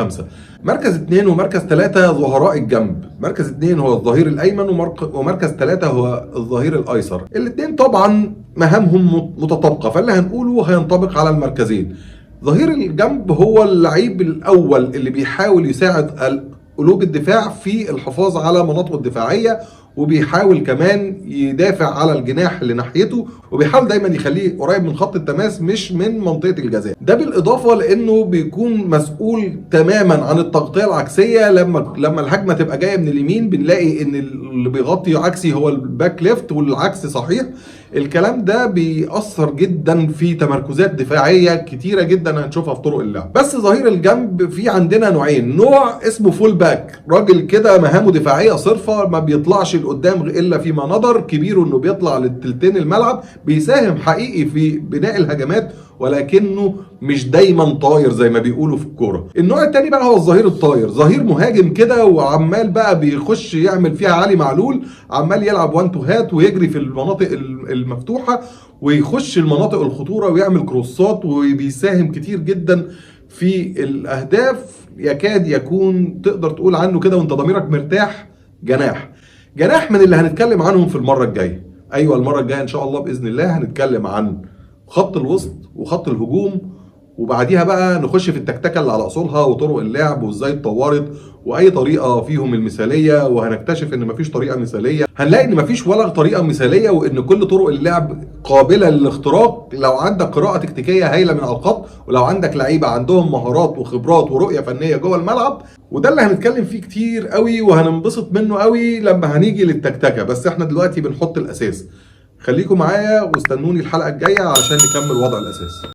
5. مركز 2 ومركز 3 ظهراء الجنب. مركز 2 هو الظهير الايمن ومركز 3 هو الظهير الايسر. الاثنين طبعا مهامهم متطابقه، فاللي هنقوله هينطبق على المركزين. ظهير الجنب هو اللعيب الاول اللي بيحاول يساعد قلوب الدفاع في الحفاظ على مناطقه الدفاعيه، وبيحاول كمان يدافع على الجناح اللي ناحيته، وبيحاول دايما يخليه قريب من خط التماس مش من منطقه الجزاء. ده بالاضافه لانه بيكون مسؤول تماما عن التغطيه العكسيه. لما الهجمه تبقى جايه من اليمين بنلاقي ان اللي بيغطي عكسي هو الباك ليفت والعكس صحيح. الكلام ده بيأثر جدا في تمركزات دفاعيه كتيره جدا هنشوفها في طرق اللعب. بس ظهير الجنب في عندنا نوعين، نوع اسمه فول باك، راجل كده مهامه دفاعيه صرفه، ما بيطلعش لقدام الا فيما نظر، كبيره انه بيطلع للتلتين الملعب، بيساهم حقيقي في بناء الهجمات ولكنه مش دايما طاير زي ما بيقولوا في الكوره. النوع الثاني بقى هو الظهير الطاير، ظهير مهاجم كده وعمال بقى بيخش يعمل فيها علي معلول، عمال يلعب وان تو هات ويجري في المناطق المفتوحه ويخش المناطق الخطوره ويعمل كروسات، وبيساهم كتير جدا في الاهداف. يكاد يكون تقدر تقول عنه كده وانت ضميرك مرتاح جناح من اللي هنتكلم عنهم في المره الجايه. ايوه المره الجايه ان شاء الله باذن الله هنتكلم عن خط الوسط وخط الهجوم، وبعديها بقى نخش في التكتكه اللي على اصولها وطرق اللعب وازاي اتطورت واي طريقه فيهم المثاليه، وهنكتشف ان مفيش طريقه مثاليه. هنلاقي ان مفيش ولا طريقه مثاليه، وان كل طرق اللعب قابله للاختراق لو عندك قراءه تكتيكيه هايله من على الخط، ولو عندك لعيبه عندهم مهارات وخبرات ورؤيه فنيه جوه الملعب. وده اللي هنتكلم فيه كتير قوي وهننبسط منه قوي لما هنيجي للتكتكه، بس احنا دلوقتي بنحط الاساس. خليكم معايا واستنوني الحلقه الجايه علشان نكمل وضع الاساس.